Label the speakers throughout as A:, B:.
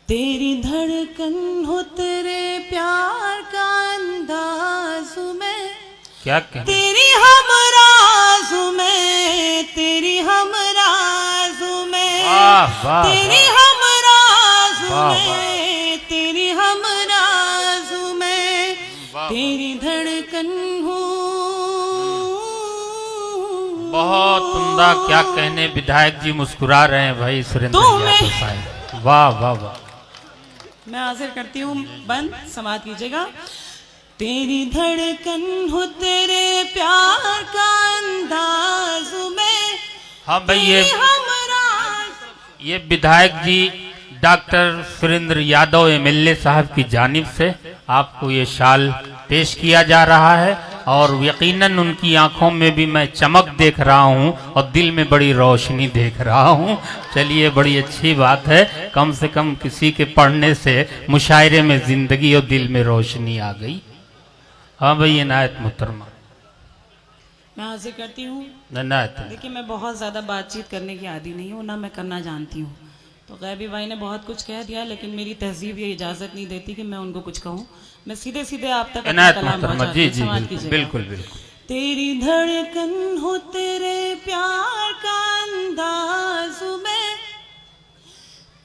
A: तेरी धड़कन हो तेरे प्यार का अंदाज में,
B: क्या कहने?
A: तेरी हमराज में, तेरी हमराज में,
B: वाह वाह
A: तेरी हमराज
B: वाह,
A: में, तेरी हमराज में, तेरी धड़कन हो।
B: बहुत उम्दा, क्या कहने। विधायक जी मुस्कुरा रहे हैं भाई सुरेंद्र यादव साहब। वाह वाह वाह।
A: मैं हाजिर करती हूँ, बंद समाप्त कीजिएगा। तेरी धड़कन हो तेरे प्यार का अंदाज में।
B: हाँ भाई, ये विधायक जी डॉक्टर सुरेंद्र यादव एमएलए साहब की जानिब से आपको ये शाल पेश किया जा रहा है और यकीनन उनकी आंखों में भी मैं चमक देख रहा हूं और दिल में बड़ी रोशनी देख रहा हूं। चलिए, बड़ी अच्छी बात है, कम से कम किसी के पढ़ने से मुशायरे में जिंदगी और दिल में रोशनी आ गई। हाँ भाई, इनायत मुहतरमा,
A: मैं हाजिर करती हूँ।
B: इनायत।
A: देखिए, मैं बहुत ज़्यादा बातचीत करने की आदी नहीं हूँ, ना मैं करना जानती हूँ। तो गैबी भाई ने बहुत कुछ कह दिया, लेकिन मेरी तहजीब ये इजाज़त नहीं देती कि मैं उनको कुछ कहूँ। मैं सीधे सीधे आप तक अपना कलाम पहुंचाती हूँ। समाज कीजिएगा।
B: बिल्कुल बिल्कुल।
A: तेरी धड़कन हो तेरे प्यार का अंदाज में,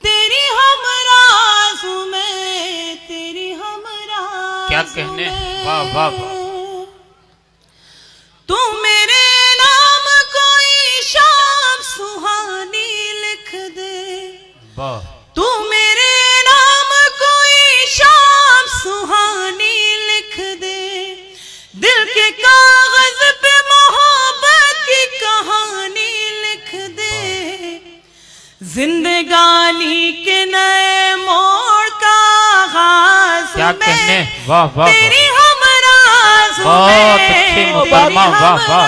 A: तेरी हमराज में, तेरी हमराज।
B: क्या कहने। वाह वाह वाह।
A: तू मेरे नाम कोई शाम सुहानी लिख दे,
B: वाह।
A: तू मेरे नाम कोई शाम सुहानी लिख दे, दिल के कागज पे मोहब्बत की कहानी लिख दे, जिंदगानी के नए मोड़ का आगाज।
B: क्या कहने। वाह वाह
A: तेरी
B: वाह।
A: हमराज में,
B: बहुत अच्छी मोहतरमा। वाह वाह,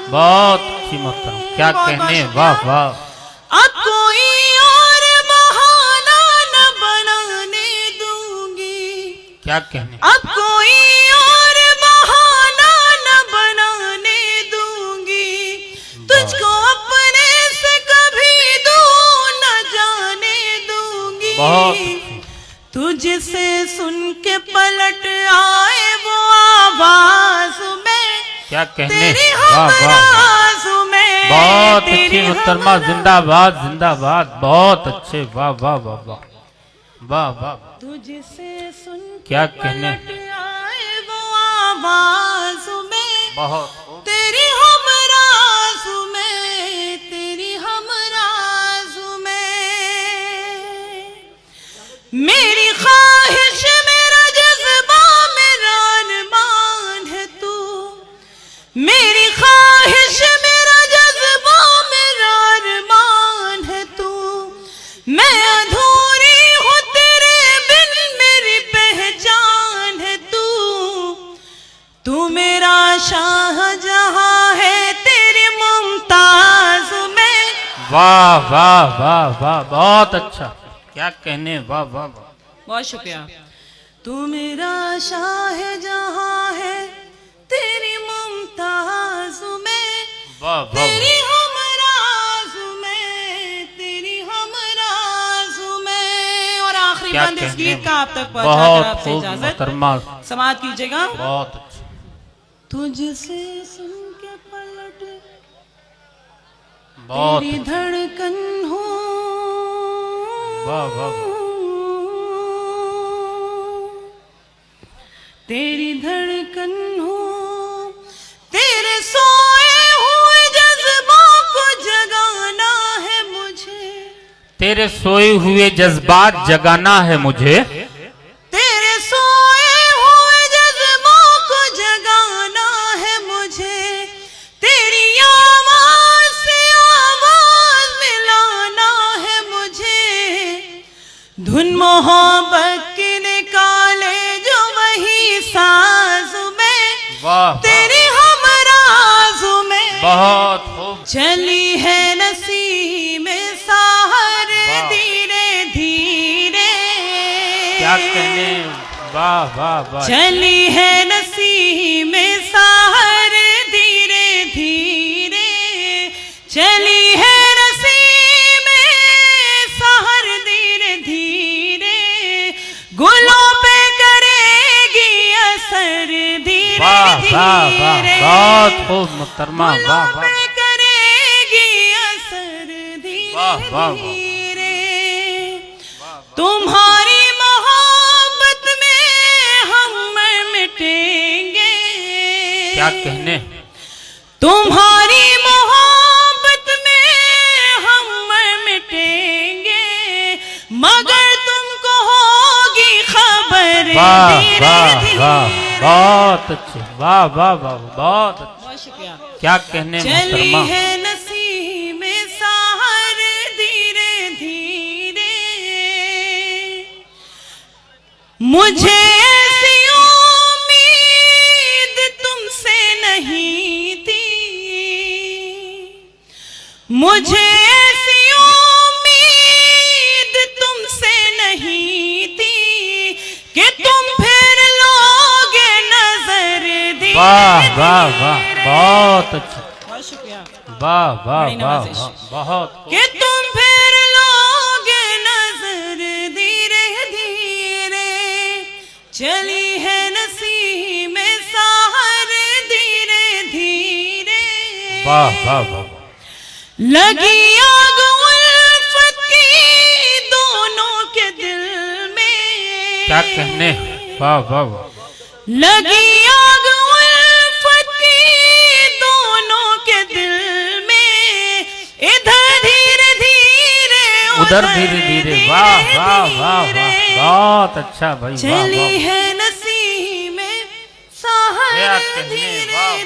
B: बहुत अच्छी मोहतरमा। क्या कहने। वाह वाह।
A: अब कोई और बहाना न बनाने दूंगी,
B: क्या कहने।
A: अब कोई और बहाना न बनाने दूंगी, तुझको अपने से कभी दूर न जाने दूंगी।
B: बहुत।
A: तुझसे सुन के पलट आए वो आवाज में,
B: क्या कहने।
A: तेरी
B: वाह वाह,
A: हमराज में,
B: बहुत
A: तेरी
B: अच्छी मोहतरमा। जिंदाबाद जिंदाबाद। बहुत अच्छे। वाह वाह वाह वाह वाह वाह।
A: तुझसे सुन
B: क्या
A: के
B: कहने।
A: पलट आए वो आवाज में,
B: बहुत।
A: तेरी हमराज में, तेरी हमराज में। मेरी ख्वाहिश मेरा जज्बा मेरा अरमान है तू, मेरी ख्वाहिश मेरा जज्बा मेरा अरमान है तू, मैं अधूरी हूँ तेरे बिन मेरी पहचान है तू, तू मेरा शाहजहां है तेरी मुमताज में।
B: वाह वाह वाह वाह, बहुत अच्छा। क्या कहने। वाह वाह वाह।
A: बहुत शुक्रिया। तू मेरा शाहजहां है तेरी मुमताज में,
B: वाह वाह
A: तेरी हमराज में, तेरी हमराज में। और आखिरी
B: क्या
A: बंद इस
B: कहने।
A: गीत का आप तक पहुंचा कर
B: बहुत
A: आपसे
B: खूब
A: इजाजत।
B: मोहतरमा।
A: समाप्त कीजिएगा।
B: बहुत अच्छा।
A: तुझसे सुन के पलट
B: बहुत
A: तेरी धड़कन हो।
B: वाह वाह वाह।
A: तेरी धड़कन हो, तेरे सोए हुए जज्बों को जगाना है मुझे,
B: तेरे सोए हुए जज्बात जगाना है मुझे,
A: तेरे सोए हुए जज्बों को जगाना है मुझे, तेरी आवाज से आवाज मिलाना है मुझे, धुन मोहब्बत की निकाले जो वही साज में,
B: वाह
A: तेरी हमराज में।
B: बहुत खूब।
A: चली है नसीब में साहर धीरे धीरे,
B: क्या कहने। वाह वाह वाह।
A: चली है नसीब में साहर धीरे धीरे, चली है नसीब में साहर धीरे धीरे।
B: वाह वाह, बहुत खूब मोहतरमा, वाह वाह,
A: करेगी असर
B: वाह वाह,
A: धीरे। तुम्हारी मोहब्बत में हम मिटेंगे,
B: क्या कहने,
A: तुम्हारी मोहब्बत में हम मिटेंगे, मगर तुमको होगी खबर
B: वाह
A: धीरे
B: वाह
A: धीरे।
B: वाह, बहुत अच्छे, वाह वाह वाह, बहुत अच्छे,
A: बहुत शुक्रिया।
B: क्या कहने
A: चली
B: मोहतरमा,
A: है नसीब में सहर धीरे धीरे, मुझे ऐसी उम्मीद तुमसे नहीं थी, मुझे ऐसी उम्मीद तुमसे नहीं थी कि तुम फिर लोगे नजर धीरे
B: वाह वाह वाह, बहुत अच्छे,
A: बहुत शुक्रिया
B: वाह वाह
A: बड़ी
B: वाह
A: नवाजिश।
B: वाह, बहुत खूब,
A: कि तुम फिर लोगे नजर धीरे धीरे, चली है नसीब में सहर धीरे धीरे,
B: वाह वाह वाह,
A: लगी आग उल्फत की दोनों के दिल में,
B: क्या कहने, वाह वाह वाह,
A: लगी आग उल्फत की दोनों के दिल में, इधर धीरे धीरे
B: उधर धीरे धीरे, वाह वाह वाह वाह, बहुत अच्छा भाई, वाह
A: चली
B: वाह,
A: है नसीब में सहर
B: क्या कहने, वाह
A: धीरे
B: वाह।